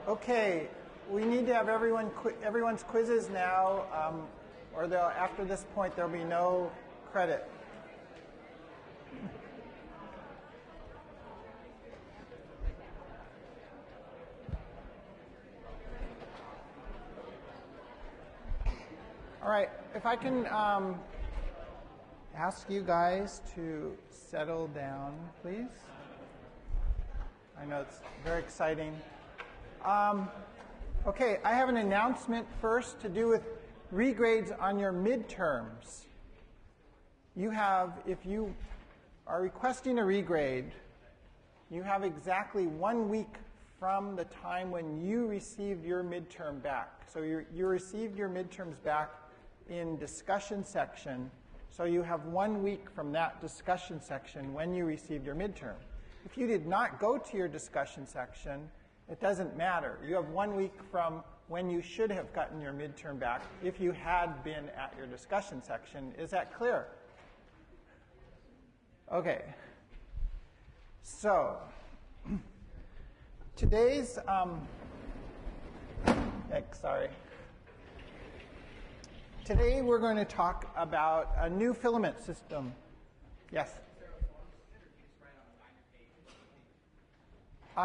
Okay, we need to have everyone's quizzes now, or after this point there'll be no credit. All right, if I can ask you guys to settle down, please. I know it's very exciting. Okay, I have an announcement first to do with regrades on your midterms. You have, if you are requesting a regrade, you have exactly 1 week from the time when you received your midterm back. So you received your midterms back in discussion section, so you have 1 week from that discussion section when you received your midterm. If you did not go to your discussion section, it doesn't matter. You have 1 week from when you should have gotten your midterm back if you had been at your discussion section. Is that clear? Okay. So, today's, Today we're going to talk about a new filament system. Yes?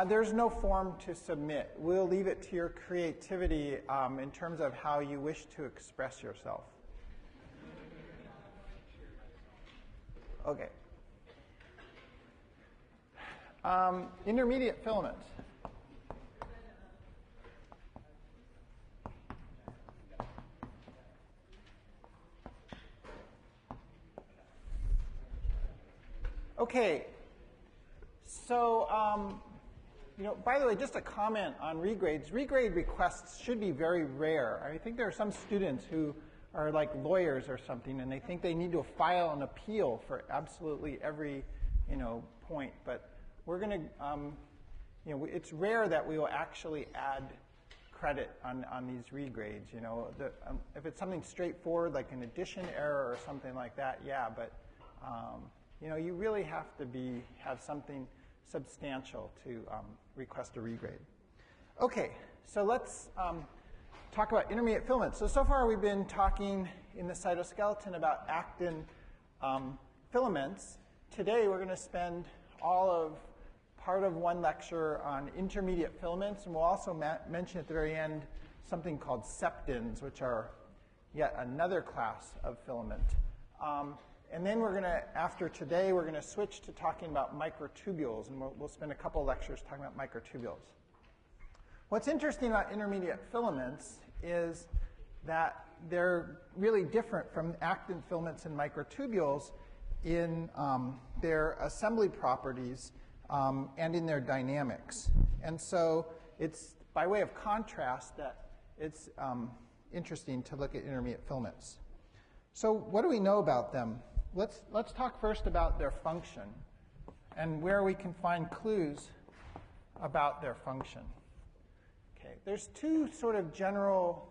There's no form to submit. We'll leave it to your creativity in terms of how you wish to express yourself. Okay. Intermediate filament. Okay. So, by the way, just a comment on regrades. Regrade requests should be very rare. I think there are some students who are like lawyers or something, and they think they need to file an appeal for absolutely every, point. But we're going to, it's rare that we will actually add credit on these regrades. If it's something straightforward, like an addition error or something like that, yeah. But you really have to have something substantial to request a regrade. Okay, so let's talk about intermediate filaments. So far we've been talking in the cytoskeleton about actin filaments. Today we're going to spend part of one lecture on intermediate filaments, and we'll also mention at the very end something called septins, which are yet another class of filament. And then after today, we're going to switch to talking about microtubules, and we'll spend a couple lectures talking about microtubules. What's interesting about intermediate filaments is that they're really different from actin filaments and microtubules in their assembly properties and in their dynamics. And so it's by way of contrast that it's interesting to look at intermediate filaments. So what do we know about them? Let's talk first about their function and where we can find clues about their function. Okay, there's two sort of general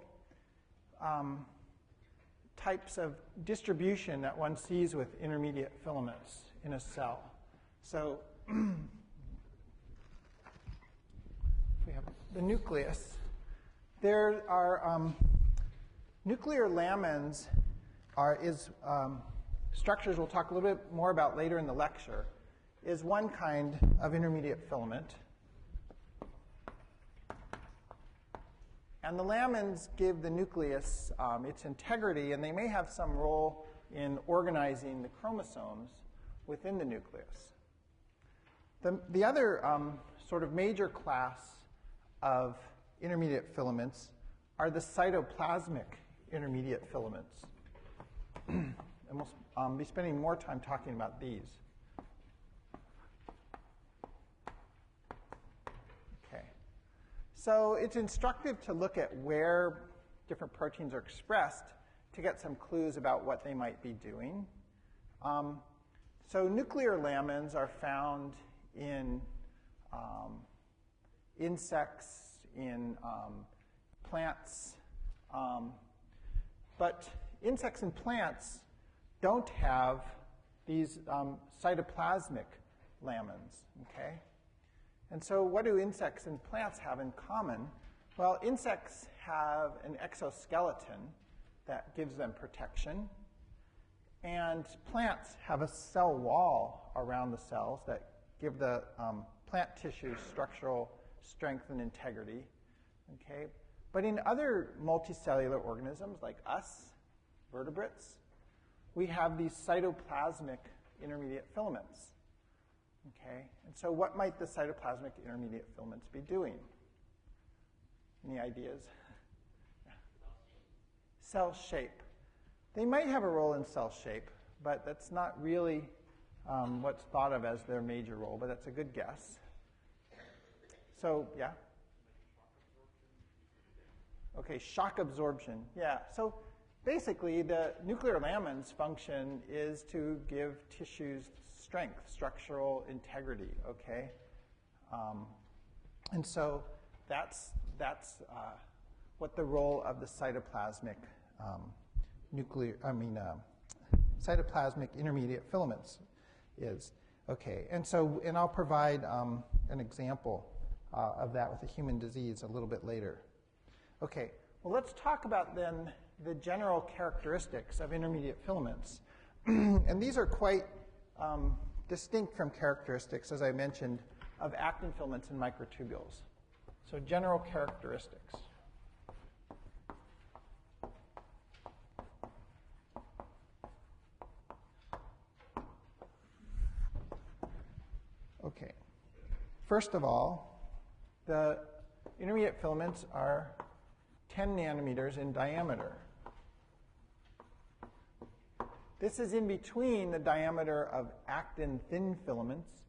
types of distribution that one sees with intermediate filaments in a cell. So if we have the nucleus, there are nuclear lamins structures we'll talk a little bit more about later in the lecture, is one kind of intermediate filament. And the lamins give the nucleus its integrity, and they may have some role in organizing the chromosomes within the nucleus. The other sort of major class of intermediate filaments are the cytoplasmic intermediate filaments. And we'll be spending more time talking about these. Okay. So it's instructive to look at where different proteins are expressed to get some clues about what they might be doing. So nuclear lamins are found in insects, in plants, but insects and plants don't have these cytoplasmic lamins, okay? And so what do insects and plants have in common? Well, insects have an exoskeleton that gives them protection, and plants have a cell wall around the cells that give the plant tissue structural strength and integrity. Okay? But in other multicellular organisms like us, vertebrates, we have these cytoplasmic intermediate filaments. Okay? And so what might the cytoplasmic intermediate filaments be doing? Any ideas? Cell shape. They might have a role in cell shape, but that's not really what's thought of as their major role, but that's a good guess. So, yeah? Okay, shock absorption. Yeah, so basically the nuclear lamins function is to give tissues strength, structural integrity, okay? And so that's what the role of the cytoplasmic cytoplasmic intermediate filaments is. Okay, and I'll provide an example of that with a human disease a little bit later. Okay, well, let's talk about then the general characteristics of intermediate filaments. And these are quite distinct from characteristics, as I mentioned, of actin filaments and microtubules. So general characteristics. Okay. First of all, the intermediate filaments are 10 nanometers in diameter. This is in between the diameter of actin thin filaments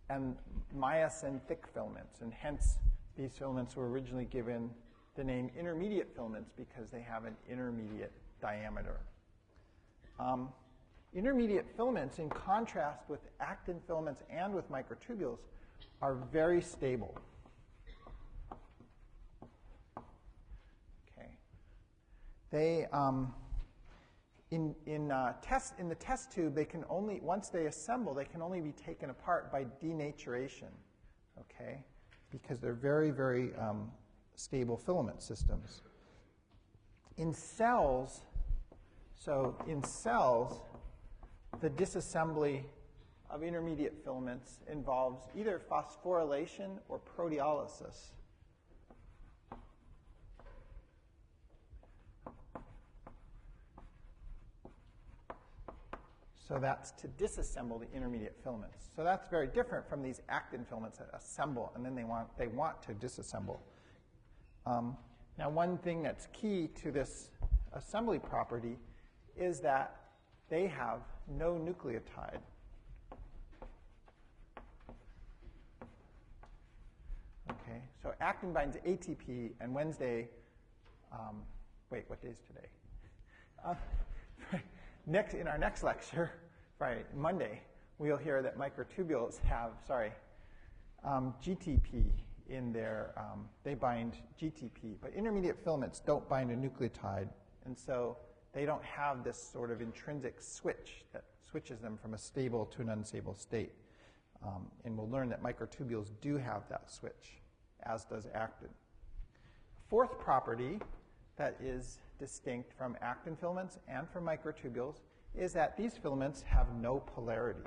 and myosin thick filaments, and hence these filaments were originally given the name intermediate filaments because they have an intermediate diameter. Intermediate filaments, in contrast with actin filaments and with microtubules, are very stable. Okay. They in the test tube, they can only, once they assemble, they can only be taken apart by denaturation. Okay, because they're very, very stable filament systems. In cells, the disassembly of intermediate filaments involves either phosphorylation or proteolysis. So that's to disassemble the intermediate filaments. So that's very different from these actin filaments that assemble and then they want to disassemble. Now, one thing that's key to this assembly property is that they have no nucleotide. Okay, so actin binds ATP, and Wednesday, wait, what day is today? In our next lecture, Friday, Monday, we'll hear that microtubules have, GTP in their, they bind GTP, but intermediate filaments don't bind a nucleotide, and so they don't have this sort of intrinsic switch that switches them from a stable to an unstable state. And we'll learn that microtubules do have that switch, as does actin. Fourth property that is distinct from actin filaments and from microtubules is that these filaments have no polarity.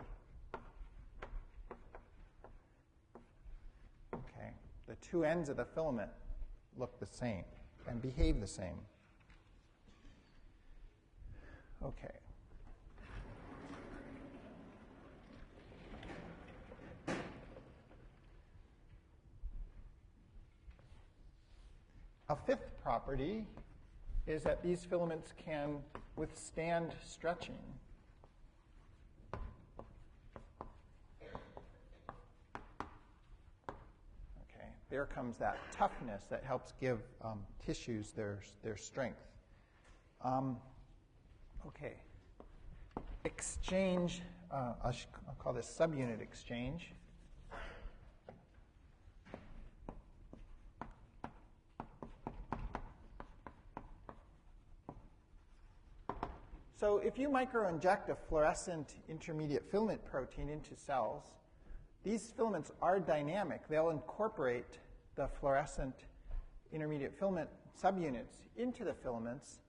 Okay, the two ends of the filament look the same and behave the same. Okay. A fifth property is that these filaments can withstand stretching. Okay, there comes that toughness that helps give tissues their strength. Okay, exchange, I'll call this subunit exchange. So if you microinject a fluorescent intermediate filament protein into cells, these filaments are dynamic. They'll incorporate the fluorescent intermediate filament subunits into the filaments,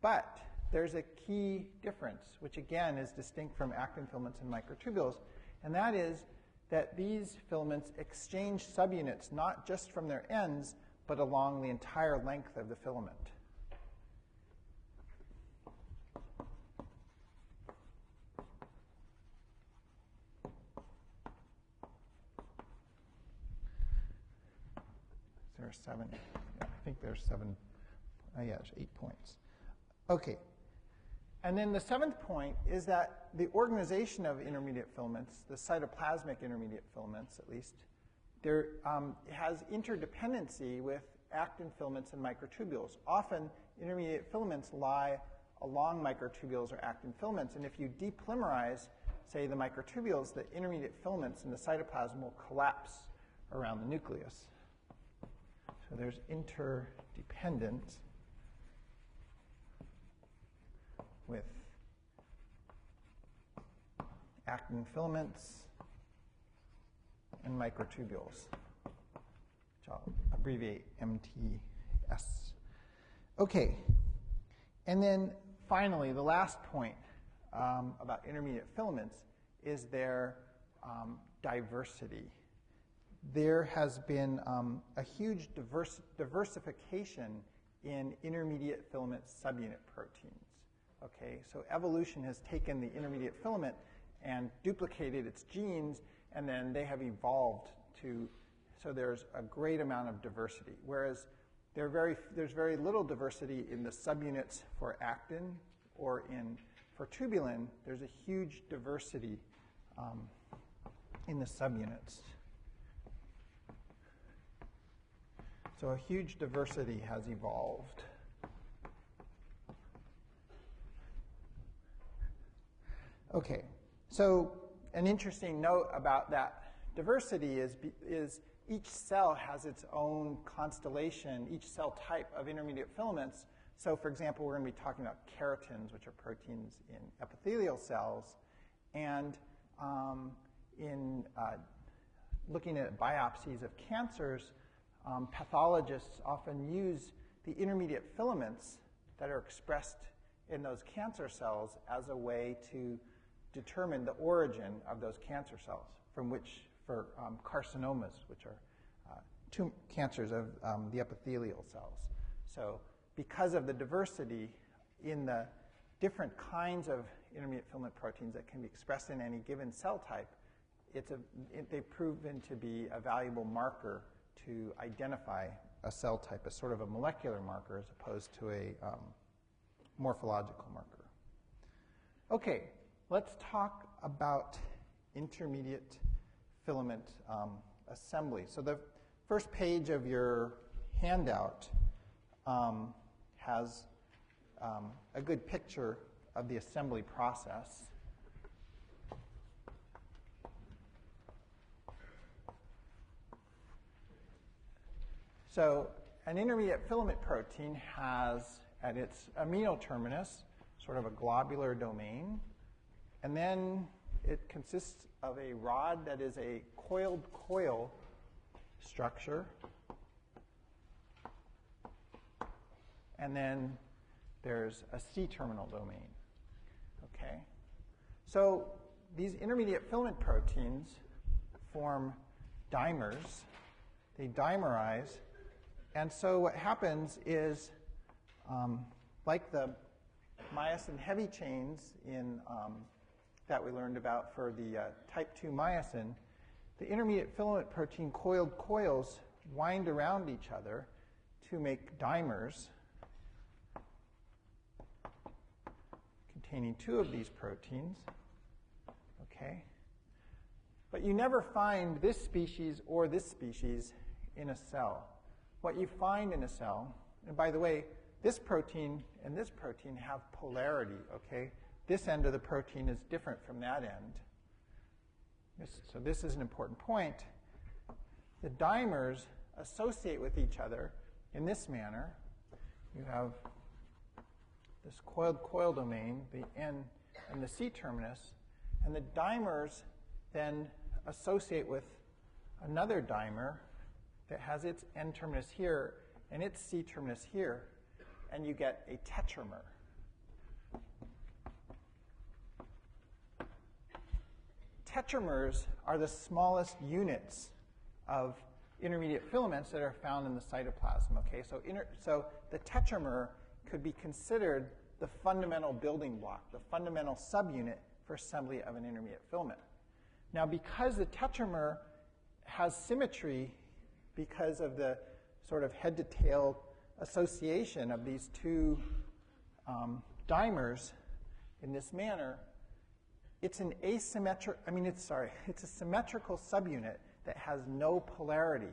but there's a key difference, which again is distinct from actin filaments and microtubules, and that is that these filaments exchange subunits not just from their ends, but along the entire length of the filament. There are 7. Yeah, I think there's 7. Yeah, there's 8 points. Okay. And then the 7th point is that the organization of intermediate filaments, the cytoplasmic intermediate filaments at least, there has interdependency with actin filaments and microtubules. Often, intermediate filaments lie along microtubules or actin filaments, and if you depolymerize, say, the microtubules, the intermediate filaments in the cytoplasm will collapse around the nucleus. So there's interdependence with actin filaments and microtubules, which I'll abbreviate MTS. Okay, and then finally, the last point about intermediate filaments is their diversity. There has been a huge diversification in intermediate filament subunit proteins. Okay, so evolution has taken the intermediate filament and duplicated its genes, and then they have evolved to, so there's a great amount of diversity. Whereas there's very little diversity in the subunits for actin or for tubulin, there's a huge diversity in the subunits. So a huge diversity has evolved. Okay, so an interesting note about that diversity is each cell has its own constellation, each cell type of intermediate filaments. So for example, we're going to be talking about keratins, which are proteins in epithelial cells. And in looking at biopsies of cancers, pathologists often use the intermediate filaments that are expressed in those cancer cells as a way to determine the origin of those cancer cells, for carcinomas, which are cancers of the epithelial cells. So because of the diversity in the different kinds of intermediate filament proteins that can be expressed in any given cell type, they've proven to be a valuable marker to identify a cell type as sort of a molecular marker as opposed to a morphological marker. Okay, let's talk about intermediate filament assembly. So the first page of your handout has a good picture of the assembly process. So an intermediate filament protein has at its amino terminus sort of a globular domain, and then it consists of a rod that is a coiled coil structure, and then there's a C-terminal domain. Okay? So these intermediate filament proteins form dimers. They dimerize. And so what happens is, like the myosin heavy chains that we learned about for the type 2 myosin, the intermediate filament protein coiled coils wind around each other to make dimers containing 2 of these proteins. Okay? But you never find this species or this species in a cell. What you find in a cell, and by the way, this protein and this protein have polarity, okay? This end of the protein is different from that end. So this is an important point. The dimers associate with each other in this manner. You have this coiled coil domain, the N and the C terminus, and the dimers then associate with another dimer that has its N-terminus here and its C-terminus here, and you get a tetramer. Tetramers are the smallest units of intermediate filaments that are found in the cytoplasm. Okay, so the tetramer could be considered the fundamental building block, the fundamental subunit for assembly of an intermediate filament. Now, because the tetramer has symmetry because of the sort of head-to-tail association of these two dimers in this manner, it's an it's a symmetrical subunit that has no polarity.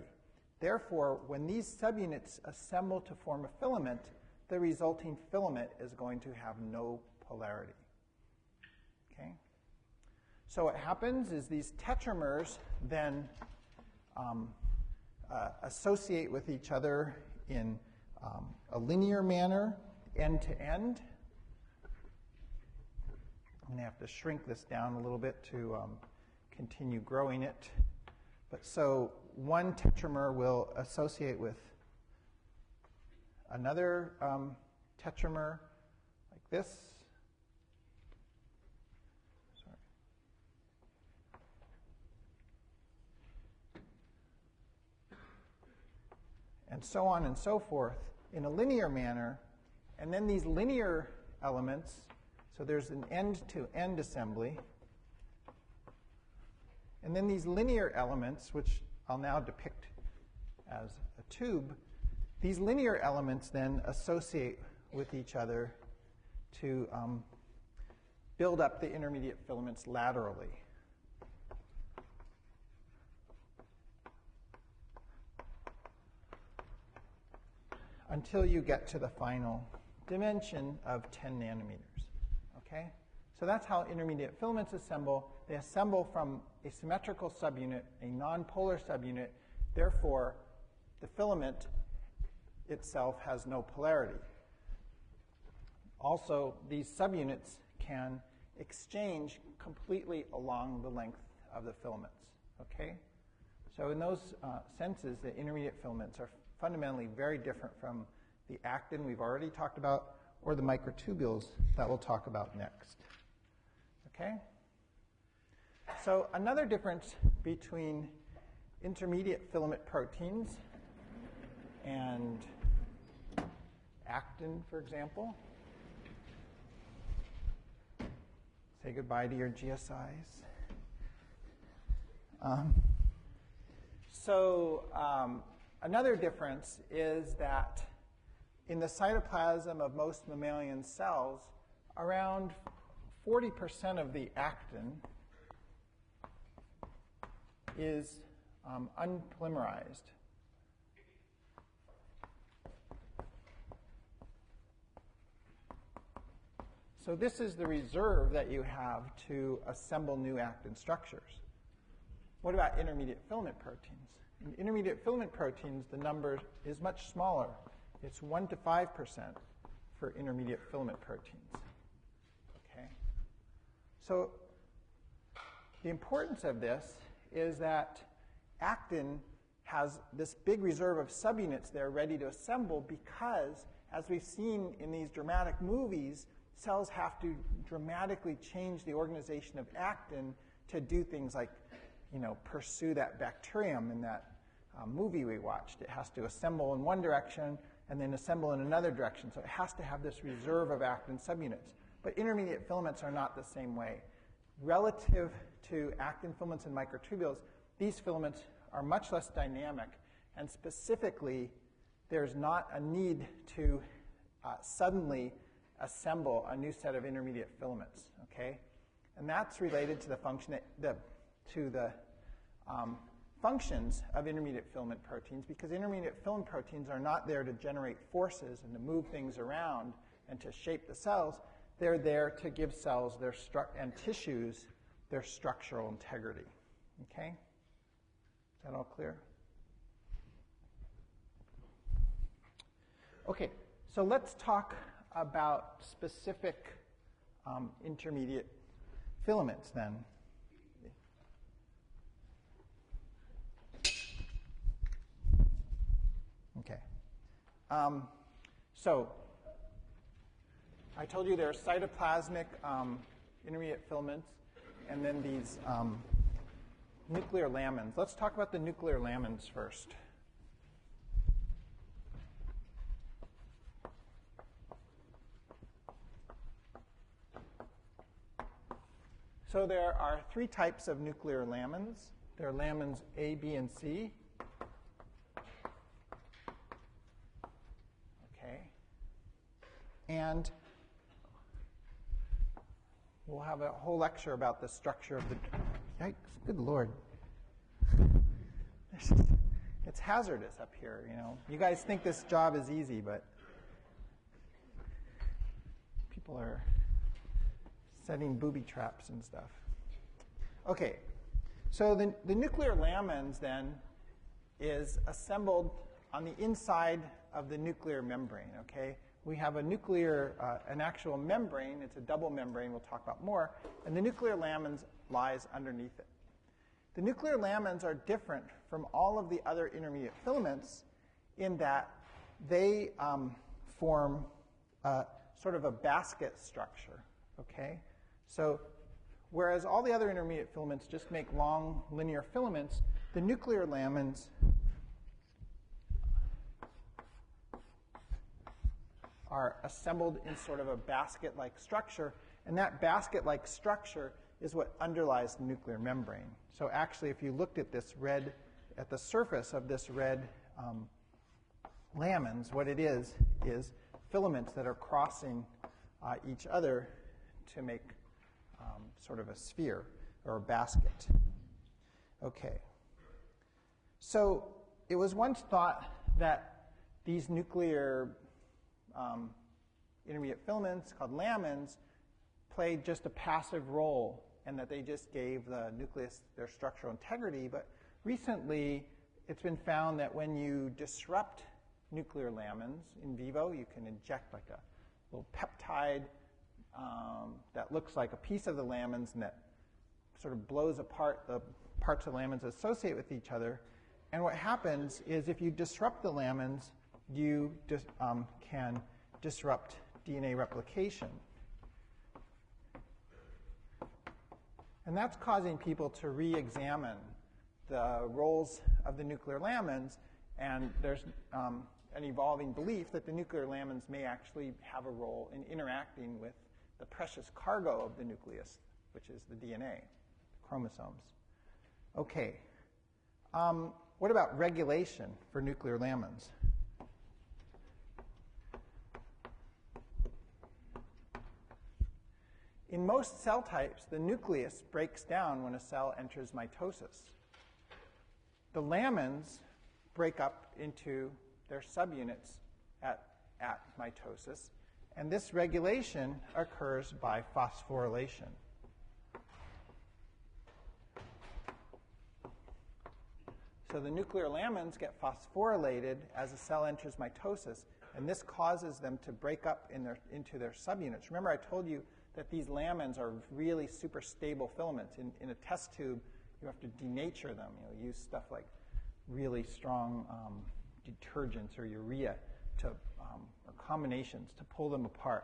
Therefore, when these subunits assemble to form a filament, the resulting filament is going to have no polarity. Okay? So what happens is these tetramers then associate with each other in a linear manner, end to end. I'm going to have to shrink this down a little bit to continue growing it. But so one tetramer will associate with another tetramer like this. Sorry. And so on and so forth in a linear manner. And then these linear elements, so there's an end-to-end assembly. And then these linear elements, which I'll now depict as a tube, these linear elements then associate with each other to build up the intermediate filaments laterally. Until you get to the final dimension of 10 nanometers. Okay? So that's how intermediate filaments assemble. They assemble from a symmetrical subunit, a nonpolar subunit. Therefore, the filament itself has no polarity. Also, these subunits can exchange completely along the length of the filaments. Okay? So in those senses, the intermediate filaments are fundamentally very different from the actin we've already talked about or the microtubules that we'll talk about next. Okay? So another difference between intermediate filament proteins and actin, for example. Say goodbye to your GSIs. Another difference is that in the cytoplasm of most mammalian cells, around 40% of the actin is unpolymerized. So this is the reserve that you have to assemble new actin structures. What about intermediate filament proteins? In intermediate filament proteins, the number is much smaller. It's 1 to 5% for intermediate filament proteins. Okay? So the importance of this is that actin has this big reserve of subunits there ready to assemble because, as we've seen in these dramatic movies, cells have to dramatically change the organization of actin to do things like, pursue that bacterium in that movie we watched. It has to assemble in one direction and then assemble in another direction. So it has to have this reserve of actin subunits. But intermediate filaments are not the same way. Relative to actin filaments and microtubules, these filaments are much less dynamic. And specifically, there's not a need to suddenly assemble a new set of intermediate filaments. Okay? And that's related to the functions of intermediate filament proteins, because intermediate filament proteins are not there to generate forces and to move things around and to shape the cells. They're there to give cells and tissues their structural integrity. Okay? Is that all clear? Okay, so let's talk about specific intermediate filaments then. So I told you there are cytoplasmic intermediate filaments, and then these nuclear lamins. Let's talk about the nuclear lamins first. So there are three types of nuclear lamins. There are lamins A, B, and C. Okay. And we'll have a whole lecture about the structure of the... Yikes, good Lord. It's hazardous up here, you know. You guys think this job is easy, but people are setting booby traps and stuff. Okay, so the nuclear lamins then is assembled on the inside of the nuclear membrane, okay? We have a nuclear, an actual membrane. It's a double membrane. We'll talk about more. And the nuclear lamins lies underneath it. The nuclear lamins are different from all of the other intermediate filaments in that they form sort of a basket structure, okay? So whereas all the other intermediate filaments just make long linear filaments, the nuclear lamins are assembled in sort of a basket-like structure, and that basket-like structure is what underlies the nuclear membrane. So actually, if you looked at this red, at the surface of this red lamins, what it is filaments that are crossing each other to make sort of a sphere or a basket. Okay. So it was once thought that these nuclear intermediate filaments called lamins played just a passive role and that they just gave the nucleus their structural integrity. But recently, it's been found that when you disrupt nuclear lamins in vivo, you can inject like a little peptide that looks like a piece of the lamins and that sort of blows apart the parts of the lamins associate with each other. And what happens is if you disrupt the lamins, you can disrupt DNA replication. And that's causing people to re-examine the roles of the nuclear lamins, and there's an evolving belief that the nuclear lamins may actually have a role in interacting with the precious cargo of the nucleus, which is the DNA, the chromosomes. Okay. What about regulation for nuclear lamins? In most cell types, the nucleus breaks down when a cell enters mitosis. The lamins break up into their subunits at mitosis, and this regulation occurs by phosphorylation. So the nuclear lamins get phosphorylated as a cell enters mitosis, and this causes them to break up into their subunits. Remember, I told you that these lamins are really super stable filaments. In a test tube, you have to denature them. Use stuff like really strong detergents or urea or combinations to pull them apart.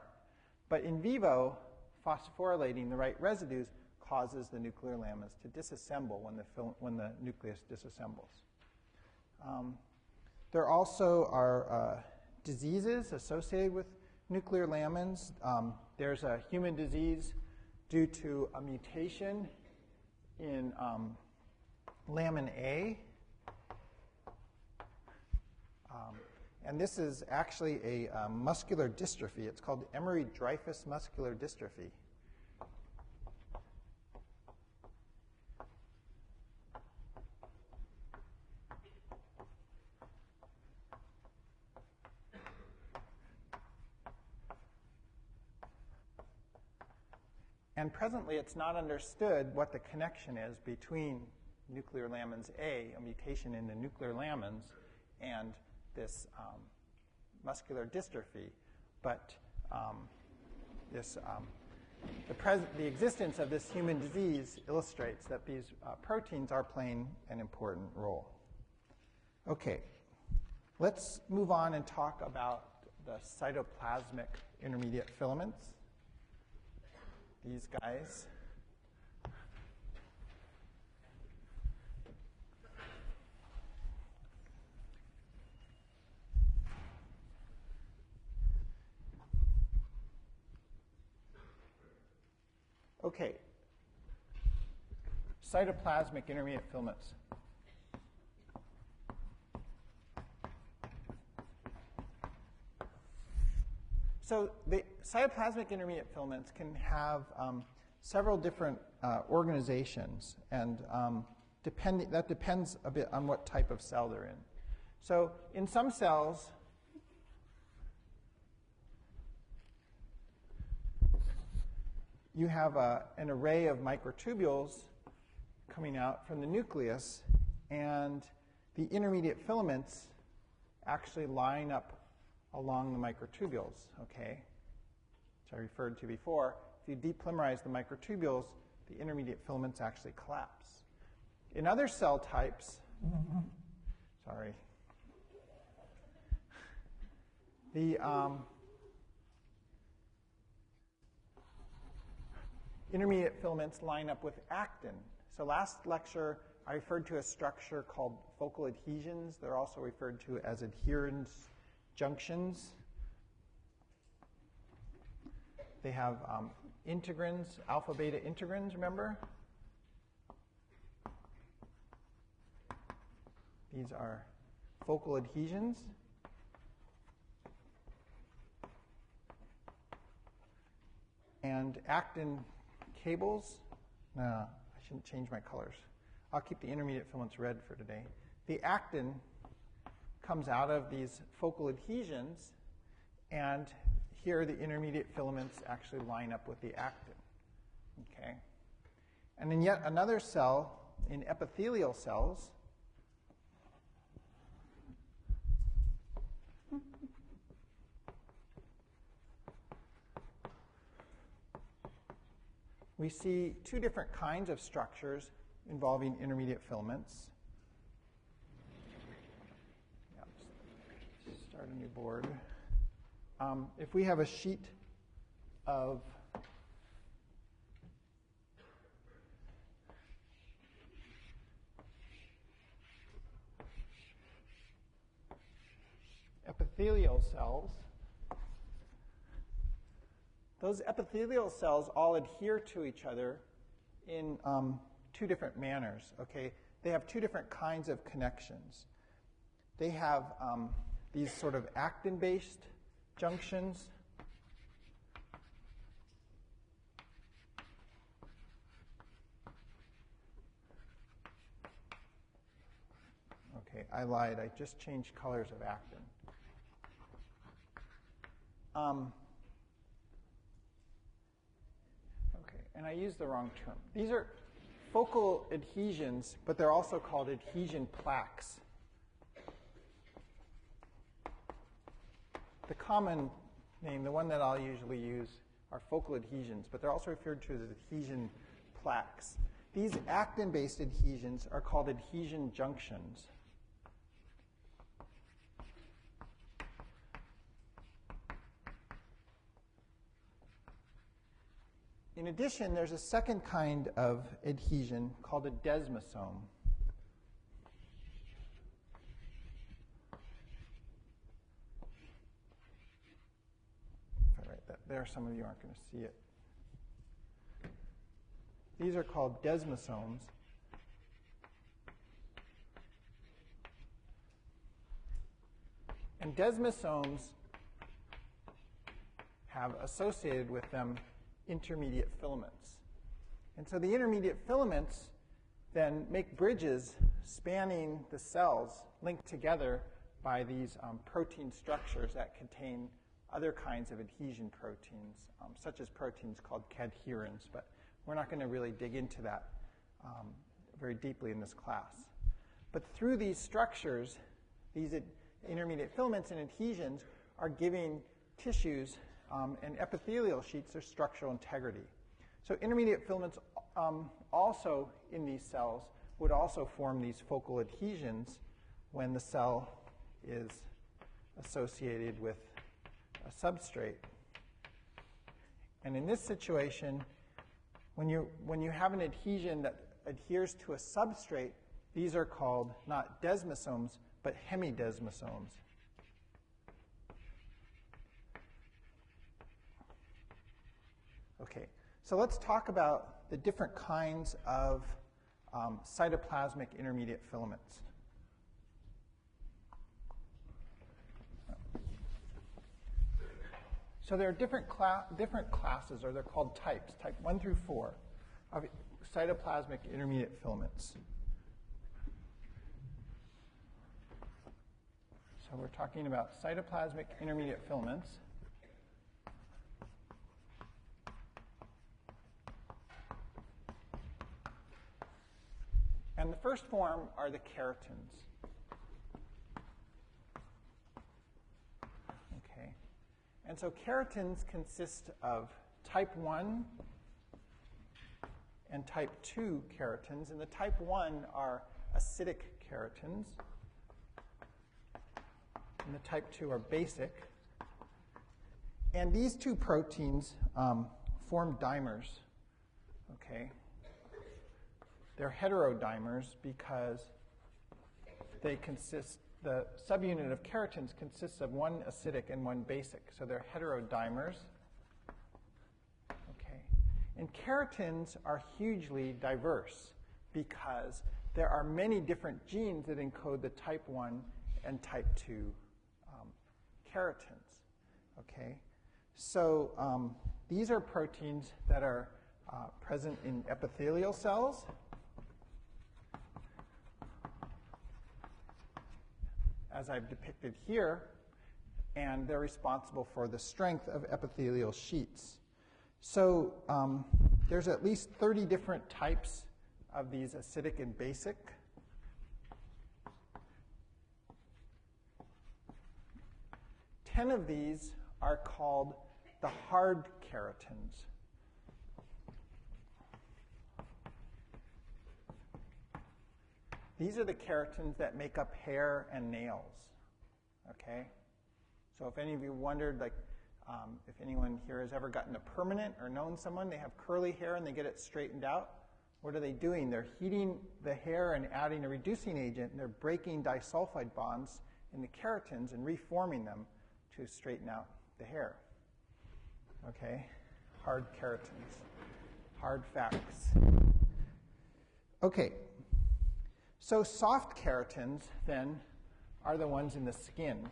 But in vivo, phosphorylating the right residues causes the nuclear lamins to disassemble when the nucleus disassembles. There also are diseases associated with nuclear lamins. There's a human disease due to a mutation in lamin A. And this is actually a muscular dystrophy. It's called Emery-Dreifuss muscular dystrophy. And presently, it's not understood what the connection is between nuclear lamins A, a mutation in the nuclear lamins, and this muscular dystrophy. But the existence of this human disease illustrates that these proteins are playing an important role. Okay. Let's move on and talk about the cytoplasmic intermediate filaments. These guys. Okay, cytoplasmic intermediate filaments. So the cytoplasmic intermediate filaments can have several different organizations, and that depends a bit on what type of cell they're in. So in some cells, you have an array of microtubules coming out from the nucleus, and the intermediate filaments actually line up along the microtubules, okay, which I referred to before. If you depolymerize the microtubules, the intermediate filaments actually collapse. In other cell types, the intermediate filaments line up with actin. So last lecture, I referred to a structure called focal adhesions. They're also referred to as adherens junctions. They have integrins, alpha beta integrins, remember? These are focal adhesions. And actin cables. No, I shouldn't change my colors. I'll keep the intermediate filaments red for today. The actin comes out of these focal adhesions, and here the intermediate filaments actually line up with the actin. Okay? And in yet another cell, in epithelial cells, we see two different kinds of structures involving intermediate filaments. Start a new board. If we have a sheet of epithelial cells, those epithelial cells all adhere to each other in two different manners. Okay, they have two different kinds of connections. They have these sort of actin-based junctions. Okay, I lied. I just changed colors of actin. Okay, and I used the wrong term. These are focal adhesions, but they're also called adhesion plaques. The common name, the one that I'll usually use, are focal adhesions, but they're also referred to as adhesion plaques. These actin-based adhesions are called adhesion junctions. In addition, there's a second kind of adhesion called a desmosome. There, some of you aren't going to see it. These are called desmosomes. And desmosomes have associated with them intermediate filaments. And so the intermediate filaments then make bridges spanning the cells linked together by these protein structures that contain other kinds of adhesion proteins, such as proteins called cadherins, but we're not going to really dig into that very deeply in this class. But through these structures, these intermediate filaments and adhesions are giving tissues and epithelial sheets their structural integrity. So intermediate filaments also in these cells would also form these focal adhesions when the cell is associated with a substrate. And in this situation, when you have an adhesion that adheres to a substrate, these are called not desmosomes, but hemidesmosomes. Okay, so let's talk about the different kinds of cytoplasmic intermediate filaments. So there are different classes, or they're called types, type 1 through 4, of cytoplasmic intermediate filaments. So we're talking about cytoplasmic intermediate filaments. And the first form are the keratins. Okay. And so keratins consist of type 1 and type 2 keratins. And the type 1 are acidic keratins. And the type 2 are basic. And these two proteins form dimers. Okay. They're heterodimers because they consist, the subunit of keratins consists of one acidic and one basic. So they're heterodimers. Okay. And keratins are hugely diverse because there are many different genes that encode the type 1 and type 2 keratins. Okay. So these are proteins that are present in epithelial cells. As I've depicted here, and they're responsible for the strength of epithelial sheets. So there's at least 30 different types of these acidic and basic. Ten of these are called the hard keratins. These are the keratins that make up hair and nails, okay? So if any of you wondered, like, if anyone here has ever gotten a permanent or known someone, they have curly hair and they get it straightened out, what are they doing? They're heating the hair and adding a reducing agent, and they're breaking disulfide bonds in the keratins and reforming them to straighten out the hair, okay? Hard keratins, hard facts. Okay. So soft keratins, then, are the ones in the skin.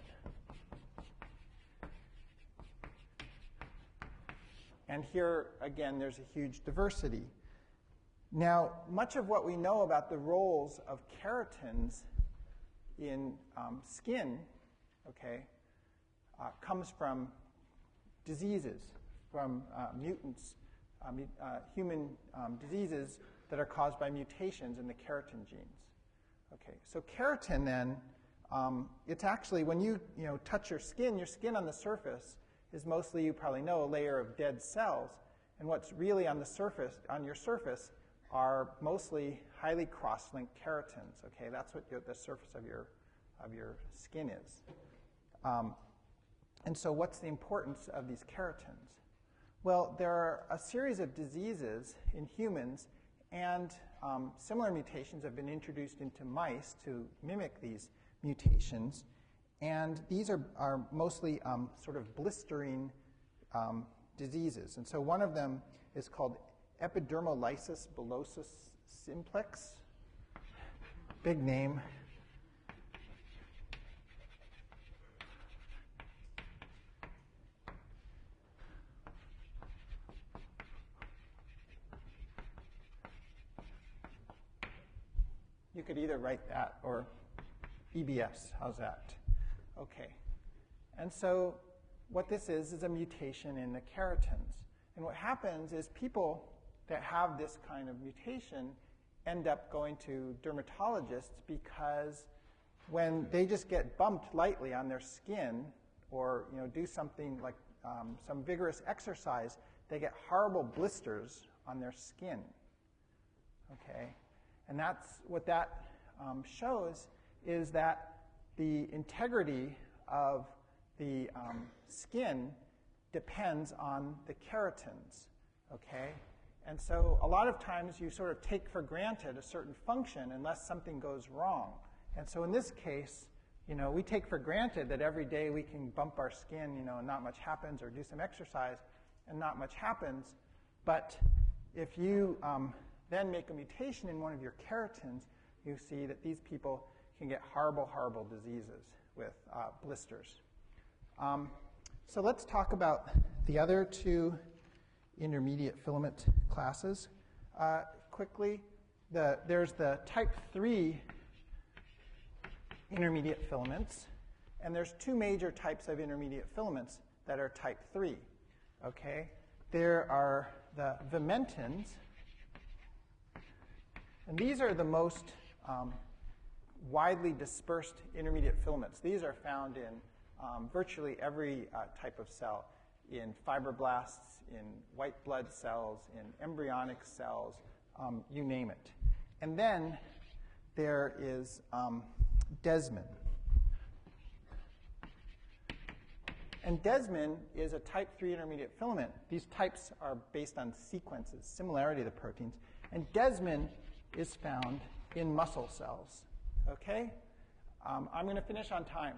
And here, again, there's a huge diversity. Now, much of what we know about the roles of keratins in skin, okay, comes from diseases, from mutants, human diseases that are caused by mutations in the keratin genes. Okay, so keratin then, it's actually, when you touch your skin on the surface is mostly, you probably know, a layer of dead cells. And what's really on the surface, on your surface, are mostly highly cross-linked keratins. Okay, that's what the surface of your skin is. And so what's the importance of these keratins? Well, there are a series of diseases in humans, and similar mutations have been introduced into mice to mimic these mutations. And these are mostly sort of blistering diseases. And so one of them is called epidermolysis bullosa simplex. Big name. You could either write that or EBS. How's that? Okay. And so what this is a mutation in the keratins. And what happens is people that have this kind of mutation end up going to dermatologists because when they just get bumped lightly on their skin or do something like some vigorous exercise, they get horrible blisters on their skin. Okay? And that's what that shows is that the integrity of the skin depends on the keratins, okay? And so a lot of times you sort of take for granted a certain function unless something goes wrong. And so in this case, we take for granted that every day we can bump our skin, and not much happens, or do some exercise and not much happens. But if you then make a mutation in one of your keratins, you see that these people can get horrible, horrible diseases with blisters. So let's talk about the other two intermediate filament classes quickly. There's the type 3 intermediate filaments, and there's two major types of intermediate filaments that are type 3. Okay? There are the vimentins, and these are the most widely dispersed intermediate filaments. These are found in virtually every type of cell, in fibroblasts, in white blood cells, in embryonic cells, you name it. And then there is desmin. And desmin is a type 3 intermediate filament. These types are based on sequences, similarity to the proteins. And desmin is found in muscle cells. Okay? I'm going to finish on time.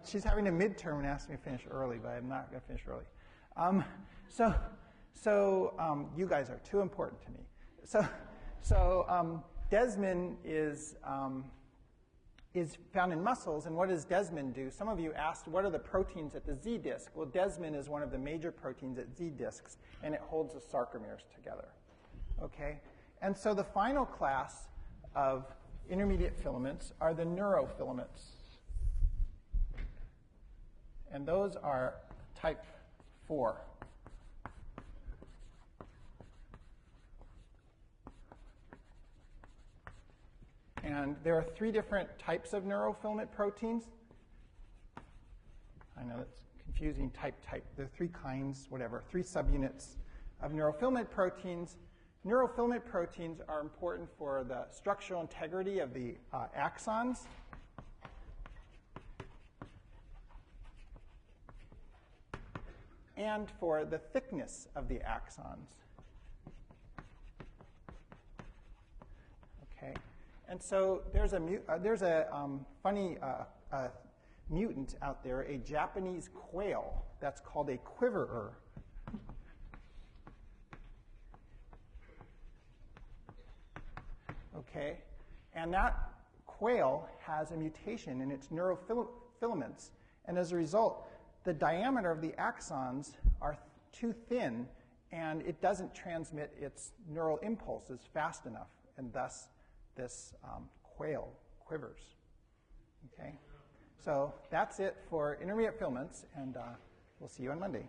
She's having a midterm and asked me to finish early, but I'm not going to finish early. So you guys are too important to me. So desmin is found in muscles, and what does desmin do? Some of you asked, what are the proteins at the Z disc? Well, desmin is one of the major proteins at Z discs, and it holds the sarcomeres together. Okay? And so the final class of intermediate filaments are the neurofilaments. And those are type 4. And there are 3 different types of neurofilament proteins. I know that's confusing, type. There are 3 kinds, whatever, 3 subunits of neurofilament proteins. Neurofilament proteins are important for the structural integrity of the axons. And for the thickness of the axons. Okay, and so there's a funny mutant out there, a Japanese quail that's called a quiverer. Okay, and that quail has a mutation in its neurofilaments, and as a result, the diameter of the axons are too thin, and it doesn't transmit its neural impulses fast enough, and thus this quail quivers. Okay, so that's it for intermediate filaments, and we'll see you on Monday.